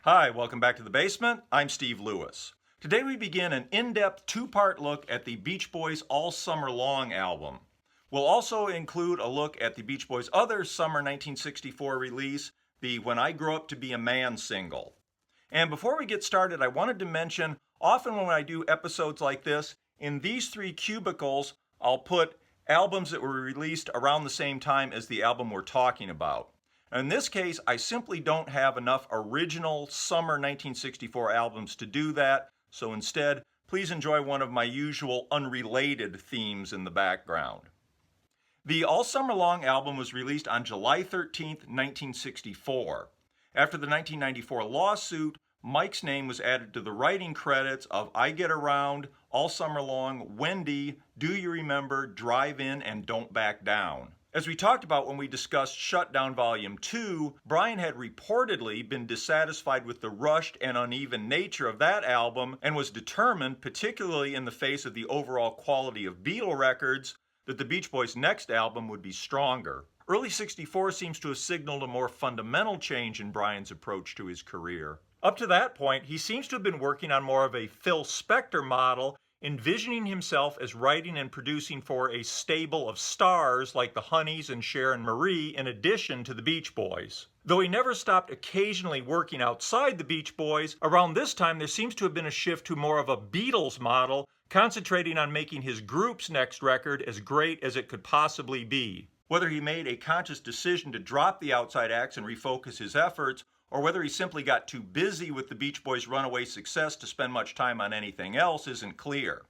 Hi, welcome back to the basement. I'm Steve Lewis. Today we begin an in-depth two-part look at the Beach Boys' All Summer Long album. We'll also include a look at the Beach Boys' other summer 1964 release, the When I Grow Up to Be a Man single. And before we get started, I wanted to mention, often when I do episodes like this, in these three cubicles, I'll put albums that were released around the same time as the album we're talking about. In this case, I simply don't have enough original summer 1964 albums to do that, so instead, please enjoy one of my usual unrelated themes in the background. The All Summer Long album was released on July 13, 1964. After the 1994 lawsuit, Mike's name was added to the writing credits of I Get Around, All Summer Long, Wendy, Do You Remember, Drive In, and Don't Back Down. As we talked about when we discussed Shutdown Volume 2, Brian had reportedly been dissatisfied with the rushed and uneven nature of that album and was determined, particularly in the face of the overall quality of Beatle records, that the Beach Boys' next album would be stronger. Early '64 seems to have signaled a more fundamental change in Brian's approach to his career. Up to that point, he seems to have been working on more of a Phil Spector model, envisioning himself as writing and producing for a stable of stars like the Honeys and Sharon Marie in addition to the Beach Boys. Though he never stopped occasionally working outside the Beach Boys, around this time there seems to have been a shift to more of a Beatles model, concentrating on making his group's next record as great as it could possibly be. Whether he made a conscious decision to drop the outside acts and refocus his efforts, or whether he simply got too busy with the Beach Boys' runaway success to spend much time on anything else isn't clear.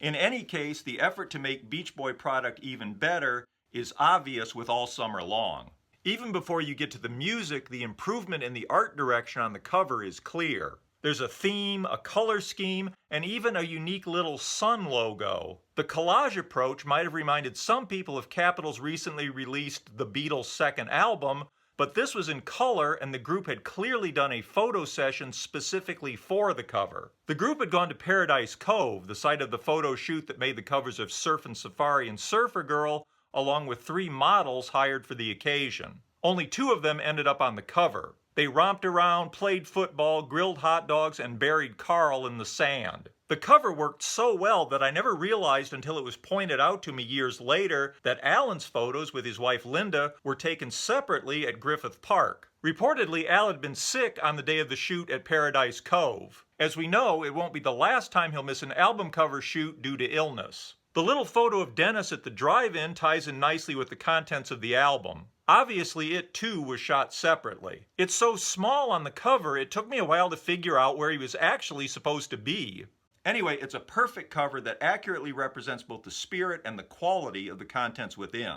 In any case, the effort to make Beach Boy product even better is obvious with All Summer Long. Even before you get to the music, the improvement in the art direction on the cover is clear. There's a theme, a color scheme, and even a unique little sun logo. The collage approach might have reminded some people of Capitol's recently released The Beatles' second album, but this was in color and the group had clearly done a photo session specifically for the cover. The group had gone to Paradise Cove, the site of the photo shoot that made the covers of Surfin' Safari and Surfer Girl, along with 3 models hired for the occasion. Only 2 of them ended up on the cover. They romped around, played football, grilled hot dogs, and buried Carl in the sand. The cover worked so well that I never realized until it was pointed out to me years later that Alan's photos with his wife Linda were taken separately at Griffith Park. Reportedly, Al had been sick on the day of the shoot at Paradise Cove. As we know, it won't be the last time he'll miss an album cover shoot due to illness. The little photo of Dennis at the drive-in ties in nicely with the contents of the album. Obviously, it too was shot separately. It's so small on the cover, it took me a while to figure out where he was actually supposed to be. Anyway, it's a perfect cover that accurately represents both the spirit and the quality of the contents within.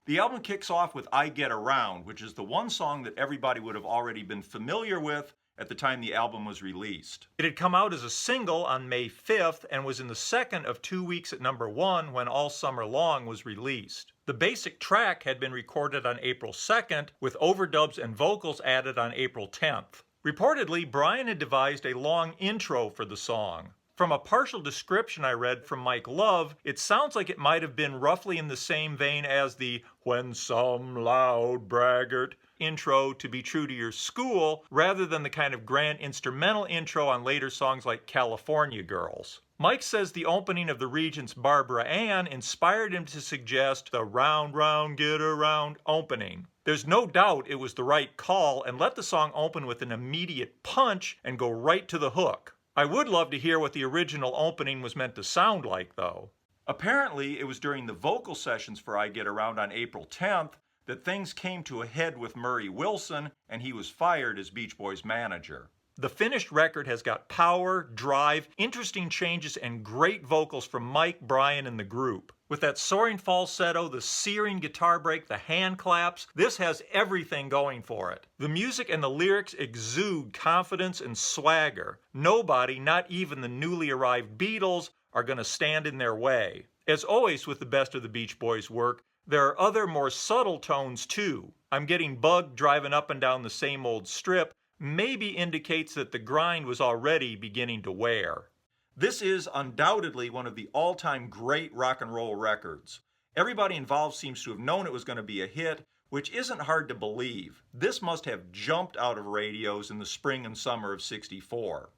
The album kicks off with I Get Around, which is the one song that everybody would have already been familiar with at the time the album was released. It had come out as a single on May 5th and was in the second of 2 weeks at number 1 when All Summer Long was released. The basic track had been recorded on April 2nd, with overdubs and vocals added on April 10th. Reportedly, Brian had devised a long intro for the song. From a partial description I read from Mike Love, it sounds like it might have been roughly in the same vein as the When Some Loud Braggart intro to Be True to Your School, rather than the kind of grand instrumental intro on later songs like California Girls. Mike says the opening of the Regents' Barbara Ann inspired him to suggest the Round Round Get Around opening. There's no doubt it was the right call, and let the song open with an immediate punch and go right to the hook. I would love to hear what the original opening was meant to sound like, though. Apparently, it was during the vocal sessions for I Get Around on April 10th that things came to a head with Murray Wilson, and he was fired as Beach Boys manager. The finished record has got power, drive, interesting changes, and great vocals from Mike, Brian, and the group. With that soaring falsetto, the searing guitar break, the hand claps, this has everything going for it. The music and the lyrics exude confidence and swagger. Nobody, not even the newly arrived Beatles, are going to stand in their way. As always with the best of the Beach Boys' work, there are other more subtle tones too. I'm getting bugged driving up and down the same old strip, maybe indicates that the grind was already beginning to wear. This is undoubtedly one of the all-time great rock and roll records. Everybody involved seems to have known it was going to be a hit, which isn't hard to believe. This must have jumped out of radios in the spring and summer of '64.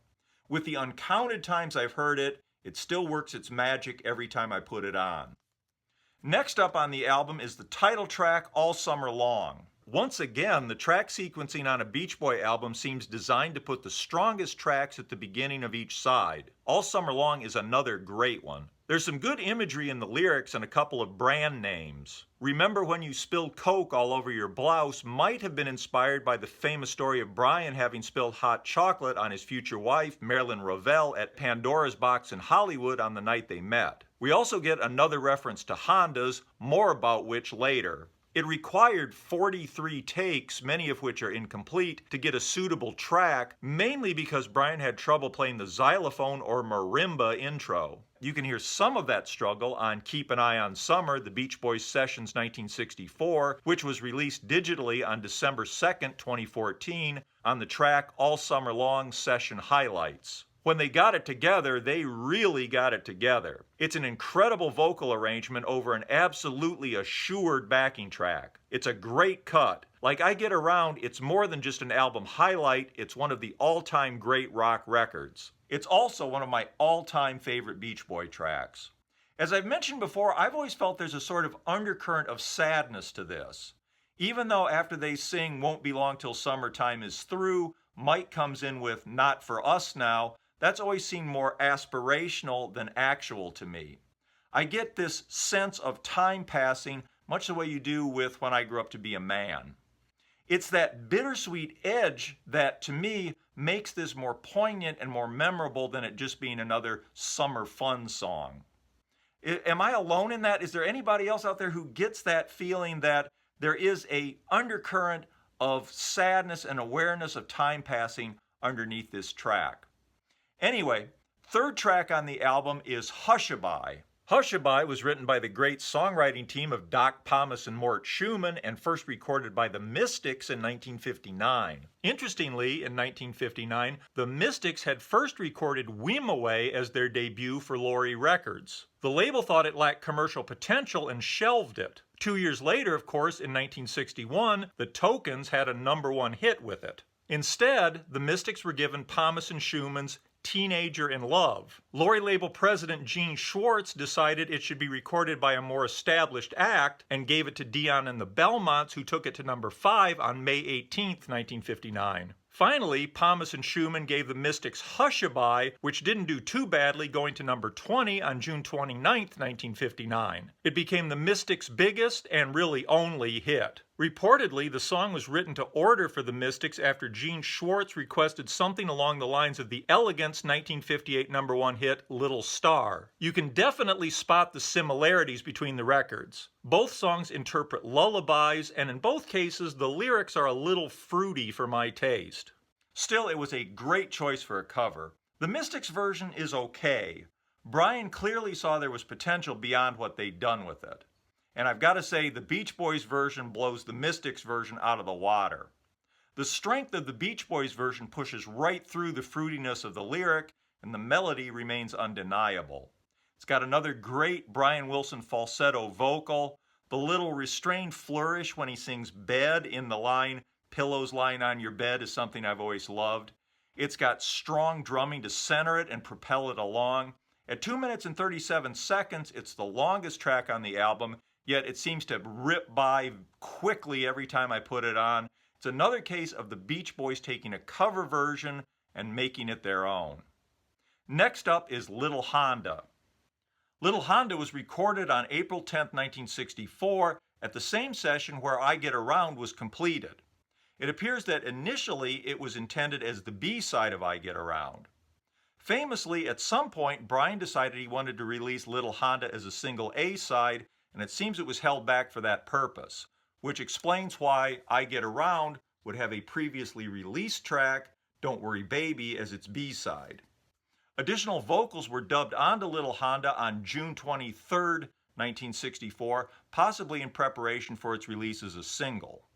With the uncounted times I've heard it, it still works its magic every time I put it on. Next up on the album is the title track, All Summer Long. Once again, the track sequencing on a Beach Boy album seems designed to put the strongest tracks at the beginning of each side. All Summer Long is another great one. There's some good imagery in the lyrics and a couple of brand names. Remember When You Spilled Coke All Over Your Blouse might have been inspired by the famous story of Brian having spilled hot chocolate on his future wife, Marilyn Rovell, at Pandora's Box in Hollywood on the night they met. We also get another reference to Hondas, more about which later. It required 43 takes, many of which are incomplete, to get a suitable track, mainly because Brian had trouble playing the xylophone or marimba intro. You can hear some of that struggle on Keep an Eye on Summer, the Beach Boys Sessions 1964, which was released digitally on December 2nd, 2014, on the track All Summer Long Session Highlights. When they got it together, they really got it together. It's an incredible vocal arrangement over an absolutely assured backing track. It's a great cut. Like I Get Around, it's more than just an album highlight, it's one of the all-time great rock records. It's also one of my all-time favorite Beach Boy tracks. As I've mentioned before, I've always felt there's a sort of undercurrent of sadness to this. Even though after they sing Won't Be Long Till Summertime Is Through, Mike comes in with Not For Us Now, that's always seemed more aspirational than actual to me. I get this sense of time passing much the way you do with When I Grew Up to Be a Man. It's that bittersweet edge that, to me, makes this more poignant and more memorable than it just being another summer fun song. Am I alone in that? Is there anybody else out there who gets that feeling that there is a undercurrent of sadness and awareness of time passing underneath this track? Anyway, third track on the album is Hushabye. Hushabye was written by the great songwriting team of Doc Pomus and Mort Schumann and first recorded by the Mystics in 1959. Interestingly, in 1959, the Mystics had first recorded Weem Away as their debut for Lorry Records. The label thought it lacked commercial potential and shelved it. 2 years later, of course, in 1961, the Tokens had a #1 hit with it. Instead, the Mystics were given Pomus and Schumann's Teenager in Love. Lorry label president Gene Schwartz decided it should be recorded by a more established act and gave it to Dion and the Belmonts, who took it to #5 on May 18th, 1959. Finally, Pomus and Schumann gave the Mystics Hushabye, which didn't do too badly, going to #20 on June 29th, 1959. It became the Mystics' biggest and really only hit. Reportedly, the song was written to order for the Mystics after Gene Schwartz requested something along the lines of the Elegants' 1958 #1 hit, Little Star. You can definitely spot the similarities between the records. Both songs interpret lullabies, and in both cases, the lyrics are a little fruity for my taste. Still, it was a great choice for a cover. The Mystics version is okay. Brian clearly saw there was potential beyond what they'd done with it. And I've got to say, the Beach Boys version blows the Mystics version out of the water. The strength of the Beach Boys version pushes right through the fruitiness of the lyric, and the melody remains undeniable. It's got another great Brian Wilson falsetto vocal. The little restrained flourish when he sings bed in the line, pillows lying on your bed, is something I've always loved. It's got strong drumming to center it and propel it along. At 2 minutes and 37 seconds, it's the longest track on the album, yet it seems to rip by quickly every time I put it on. It's another case of the Beach Boys taking a cover version and making it their own. Next up is Little Honda. Little Honda was recorded on April 10, 1964, at the same session where I Get Around was completed. It appears that initially it was intended as the B-side of I Get Around. Famously, at some point, Brian decided he wanted to release Little Honda as a single A-side, and it seems it was held back for that purpose, which explains why I Get Around would have a previously released track, Don't Worry Baby, as its B-side. Additional vocals were dubbed onto Little Honda on June 23, 1964, possibly in preparation for its release as a single.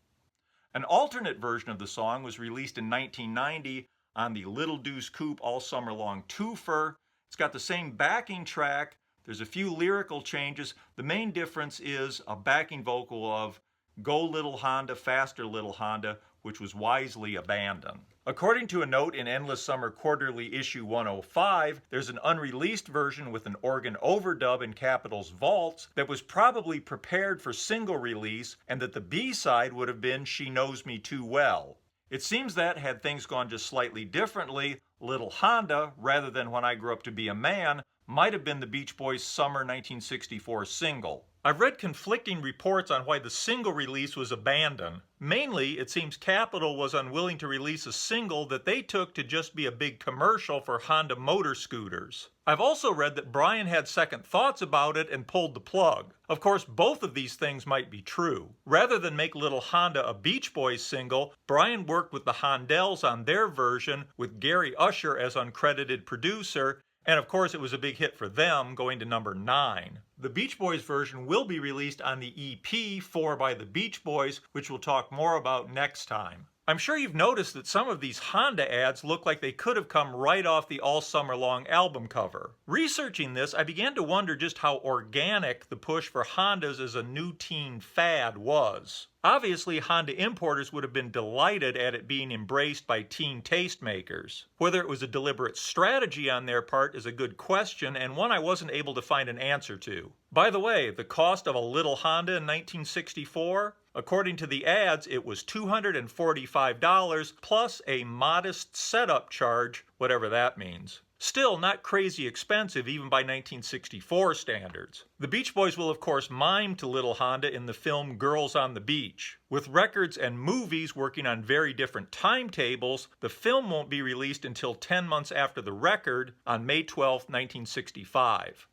An alternate version of the song was released in 1990 on the Little Deuce Coupe All Summer Long twofer. It's got the same backing track. There's a few lyrical changes. The main difference is a backing vocal of Go Little Honda, Faster Little Honda, which was wisely abandoned. According to a note in Endless Summer Quarterly issue 105, there's an unreleased version with an organ overdub in Capitol's vaults that was probably prepared for single release, and that the B-side would have been She Knows Me Too Well. It seems that, had things gone just slightly differently, Little Honda, rather than When I Grew Up to Be a Man, might have been the Beach Boys' summer 1964 single. I've read conflicting reports on why the single release was abandoned. Mainly, it seems Capitol was unwilling to release a single that they took to just be a big commercial for Honda motor scooters. I've also read that Brian had second thoughts about it and pulled the plug. Of course, both of these things might be true. Rather than make Little Honda a Beach Boys single, Brian worked with the Hondells on their version with Gary Usher as uncredited producer, and of course it was a big hit for them, going to number 9. The Beach Boys version will be released on the EP 4 by the Beach Boys, which we'll talk more about next time. I'm sure you've noticed that some of these Honda ads look like they could have come right off the All Summer Long album cover. Researching this, I began to wonder just how organic the push for Hondas as a new teen fad was. Obviously, Honda importers would have been delighted at it being embraced by teen tastemakers. Whether it was a deliberate strategy on their part is a good question, and one I wasn't able to find an answer to. By the way, the cost of a Little Honda in 1964? According to the ads, it was $245 plus a modest setup charge, whatever that means. Still not crazy expensive even by 1964 standards. The Beach Boys will of course mime to Little Honda in the film Girls on the Beach. With records and movies working on very different timetables, the film won't be released until 10 months after the record on May 12, 1965.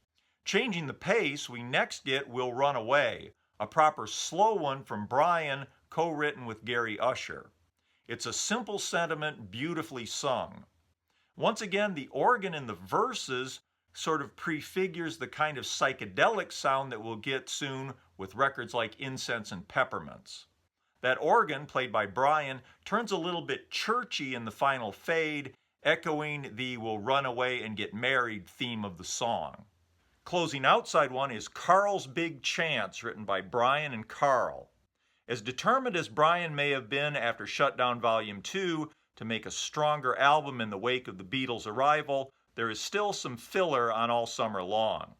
Changing the pace, we next get We'll Run Away, a proper slow one from Brian, co-written with Gary Usher. It's a simple sentiment, beautifully sung. Once again, the organ in the verses sort of prefigures the kind of psychedelic sound that we'll get soon with records like Incense and Peppermints. That organ, played by Brian, turns a little bit churchy in the final fade, echoing the We'll Run Away and Get Married theme of the song. Closing out side one is Carl's Big Chance, written by Brian and Carl. As determined as Brian may have been after Shutdown Volume 2 to make a stronger album in the wake of the Beatles' arrival, there is still some filler on All Summer Long.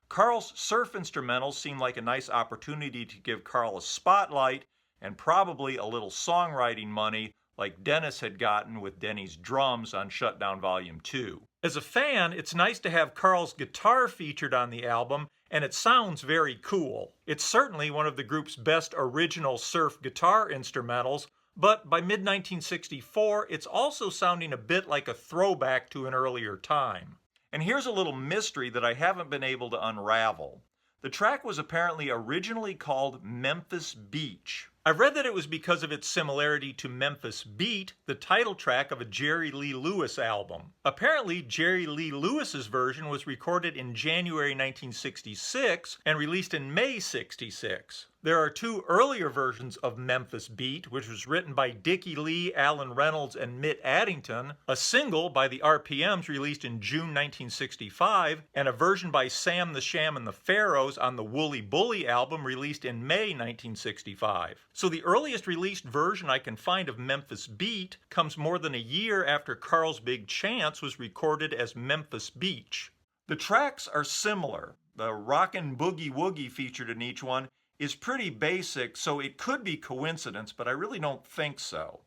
Carl's surf instrumentals seem like a nice opportunity to give Carl a spotlight and probably a little songwriting money like Dennis had gotten with Denny's drums on Shutdown Volume 2. As a fan, it's nice to have Carl's guitar featured on the album, and it sounds very cool. It's certainly one of the group's best original surf guitar instrumentals, but by mid-1964, it's also sounding a bit like a throwback to an earlier time. And here's a little mystery that I haven't been able to unravel. The track was apparently originally called Memphis Beach. I've read that it was because of its similarity to Memphis Beat, the title track of a Jerry Lee Lewis album. Apparently, Jerry Lee Lewis's version was recorded in January 1966 and released in May '66. There are two earlier versions of Memphis Beat, which was written by Dickie Lee, Alan Reynolds, and Mitt Addington, a single by the RPMs released in June 1965, and a version by Sam the Sham and the Pharaohs on the Wooly Bully album released in May 1965. So the earliest released version I can find of Memphis Beat comes more than a year after Carl's Big Chance was recorded as Memphis Beach. The tracks are similar. The rockin' boogie woogie featured in each one is pretty basic, so it could be coincidence, but I really don't think so.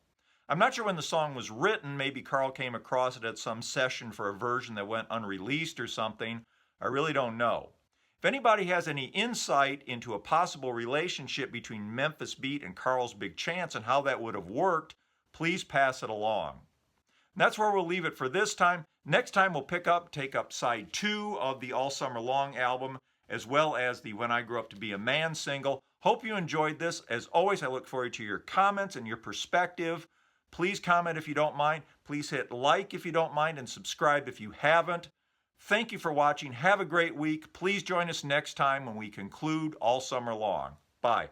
I'm not sure when the song was written. Maybe Carl came across it at some session for a version that went unreleased or something. I really don't know. If anybody has any insight into a possible relationship between Memphis Beat and Carl's Big Chance and how that would have worked, please pass it along. And that's where we'll leave it for this time. Next time we'll take up side 2 of the All Summer Long album, as well as the When I Grew Up to Be a Man single. Hope you enjoyed this. As always, I look forward to your comments and your perspective. Please comment if you don't mind. Please hit like if you don't mind, and subscribe if you haven't. Thank you for watching. Have a great week. Please join us next time when we conclude All Summer Long. Bye.